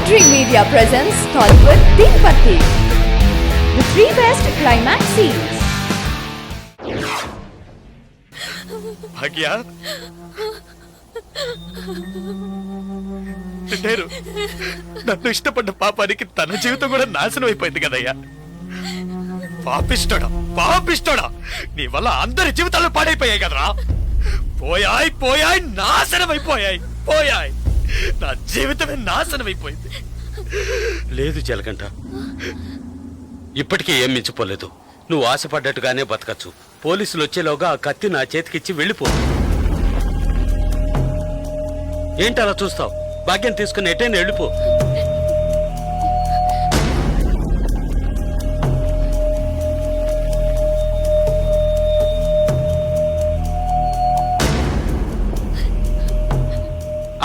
Dream Media presents Tollywood Tirupati, the 3 best climax scenes. భాగ్య నన్ను ఇష్టపడ్డ పాపానికి తన జీవితం కూడా నాశనం అయిపోయింది కదయ్యా. పాపిష్టోడా నీ వల్ల అందరి జీవితాలు పాడైపోయాయి కదరా. పోయాయి నాశనం అయిపోయాయి. నా జీవితమే నాశనం అయిపోయింది. లేదు జలకంఠ, ఇప్పటికీ ఏం మించిపోలేదు. నువ్వు ఆశపడ్డట్టుగానే బతకచ్చు. పోలీసులు వచ్చేలోగా ఆ కత్తి నా చేతికిచ్చి వెళ్ళిపో. ఏంటి అలా చూస్తావు? భాగ్యం తీసుకుని ఎటైనా వెళ్ళిపో.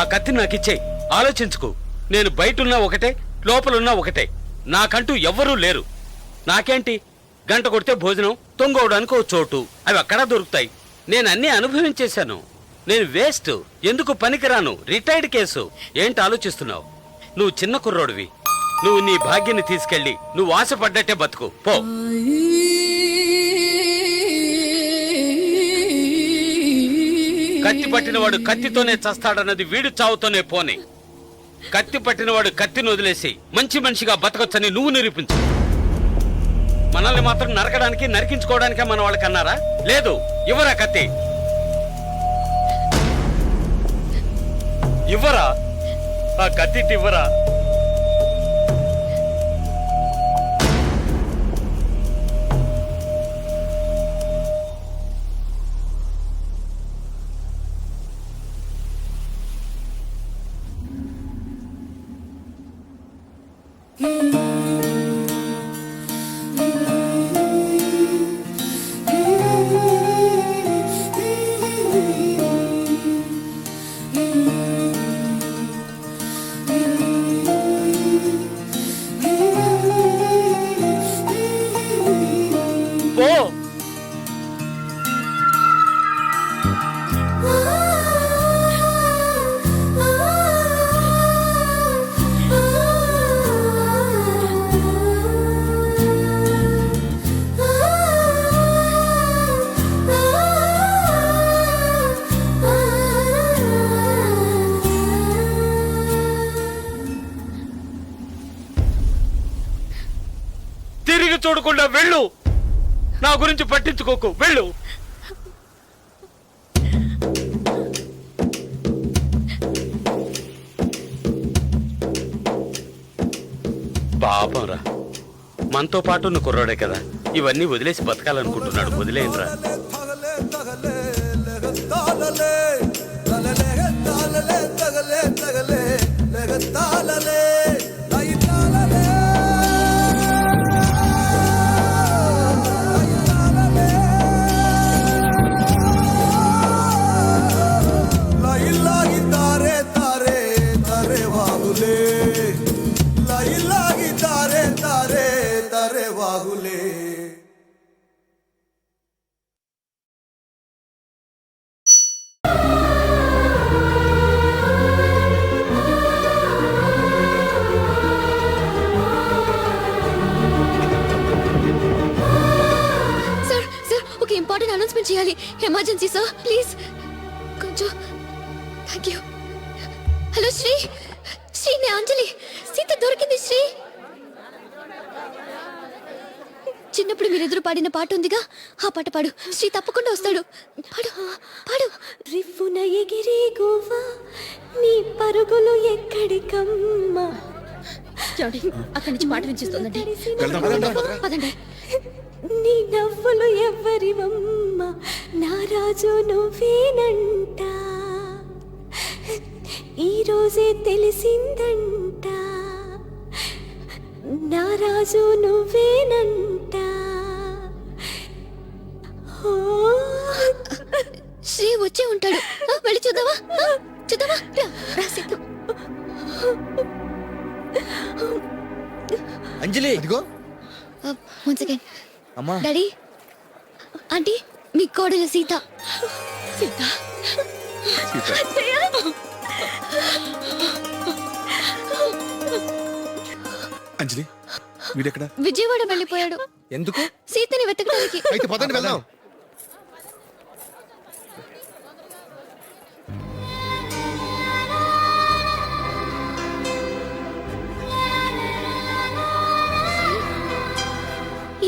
ఆ కత్తి నాకిచ్చేయి. ఆలోచించుకో. నేను బయటున్నా ఒకటే, లోపలున్నా ఒకటే. నాకంటూ ఎవ్వరూ లేరు. నాకేంటి, గంట కొడితే భోజనం, తొంగవడానికి ఓ చోటు, అవి అక్కడా దొరుకుతాయి. నేను అన్నీ అనుభవించేశాను. నేను వేస్ట్, ఎందుకు పనికిరాను, రిటైర్డ్ కేసు. ఏంటి ఆలోచిస్తున్నావు? నువ్వు చిన్న కుర్రోడివి. నువ్వు నీ భాగ్యాన్ని తీసుకెళ్ళి నువ్వు ఆశపడ్డట్టే బతుకు పో. కత్తి పట్టినవాడు కత్తితోనే చస్తాడన్నది వీడు చావుతోనే పోనీ. కత్తి పట్టినవాడు కత్తిని వదిలేసి మంచి మనిషిగా బతకొచ్చని నువ్వు నిరూపించు. మనల్ని మాత్రం నరకడానికి, నరికించుకోవడానికే మన వాళ్ళకి అన్నారా? లేదు. ఇవ్వరా కత్తి, ఇవ్వరా ఆ కత్తి ఇవ్వరా. తిరిగి చూడకుండా వెళ్ళు. నా గురించి పట్టించుకోకు, వెళ్ళు. పాపంరా, మనతో పాటు ఉన్న కుర్రాడే కదా, ఇవన్నీ వదిలేసి బతకాలనుకుంటున్నాడు. వదిలేయండిరా. ఇంపార్టెంట్ అనౌన్స్మెంట్ చేయాలి. ఎమర్జెన్సీ సార్, ప్లీజ్ కొంచెం. Thank you. హలో శ్రీ, నే అంజలి. సీత దొరికింది శ్రీ. చిన్నప్పుడు మీరెదురు పాడిన పాట ఉందిగా, ఆ పాట పాడు. శ్రీ తప్పకుండా వస్తాడు. పాడు. రివ్వున ఎగిరి గువ్వా నీ పరుగులు ఎక్కడికమ్మా. అక్కడి నుంచి పాట వినిపిస్తుందండి. పదండి. నీ నవ్వులు ఎవ్వరివమ్మ, నా రాజు నువ్వేనంట. ఈ రోజే తెలిసిందంట, నా రాజు నువ్వేనంట. శ్రీ వచ్చే ఉంటాడు. వెళ్ళి చూద్దామా? అంజలి, వన్ సెకండ్. డాడీ, ఆంటీ, మీ కోడలు సీత. సీత అంజలి వీడెక్కడ? విజయవాడ వెళ్ళిపోయాడు. ఎందుకు? సీతని వెతకడానికి. అయితే పదండి వెళ్దాం.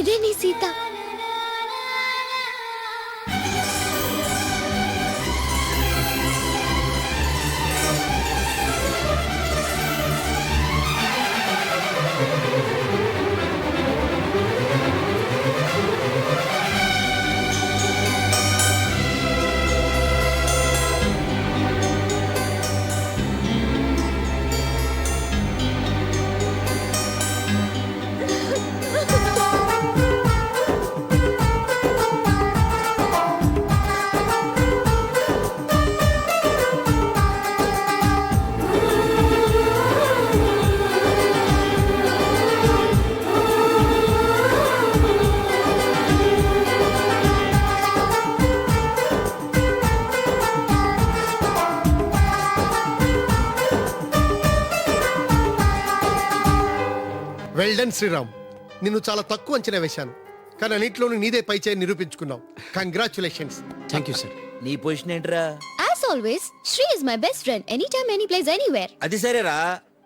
ఇదే నీ సీత. Well done Sriram. నిన్ను చాలా తక్కువ అంచనా వేశాను, కానీ అన్నింటిలోనూ నీదే పై చేయి నిరూపించుకున్నావు. కంగ్రాచులేషన్స్. Thank you sir. నీ పొజిషన్ ఏంట్రా? As always, Shri is my best friend. Anytime, any place, anywhere. అది సరేరా,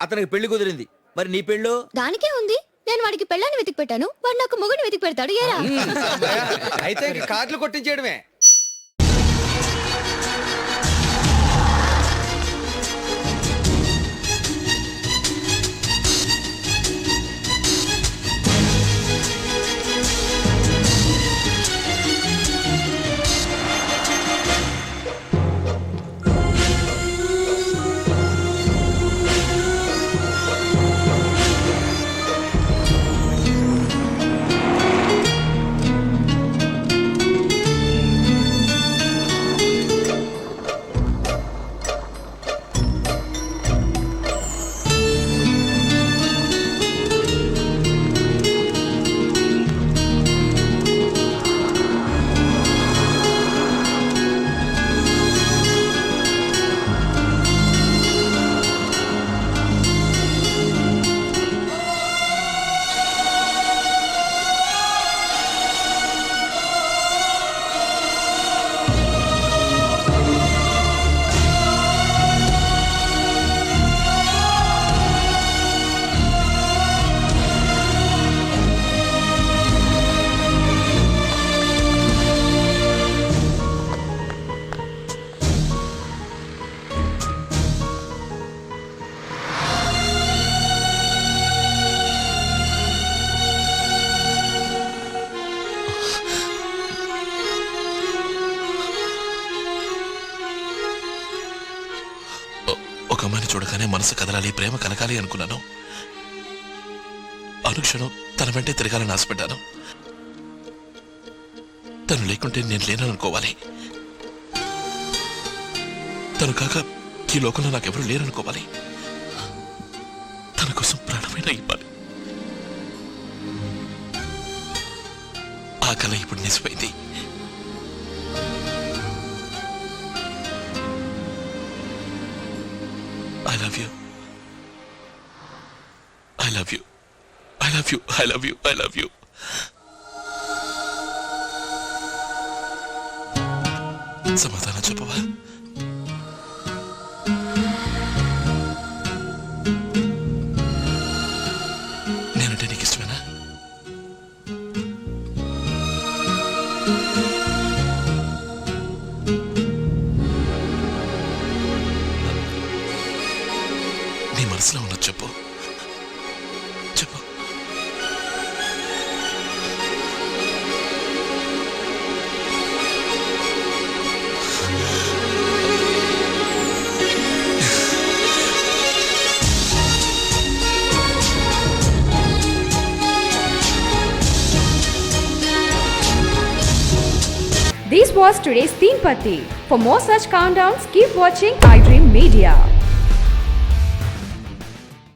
అతనికి పెళ్లి కుదిరింది, మరి నీ పెళ్ళు? దానికే ఉంది. నేను వాడికి పెళ్ళాన్ని వెతికి పెట్టాను, వాడు నాకు మొగుడిని వెతికి పెడతాడు. ఏరా? అయితే కార్డులు కొట్టించేయడమే. ఒక అమ్మాయిని చూడగానే మనసు కదలాలి, ప్రేమ కలగాలి అనుకున్నాను. అనుక్షణం తన వెంటే తిరగాలని ఆశపడ్డాను. తను లేకుంటే నేను లేననుకోవాలి. తను కాక ఈ లోకంలో నాకెవరూ లేరనుకోవాలి. తన కోసం ప్రాణమైనా ఇవ్వాలి. ఆ కళ ఇప్పుడు నిజమైంది. I love you. I love you. I love you. I love you. I love you. సమాధానం చెప్పవా? నేనంటే నీకు ఇష్టమేనా? నీ మనసులో ఉన్నది చెప్పు. చెప్పు. This was today's Teen Patti. For more such countdowns, keep watching iDream Media.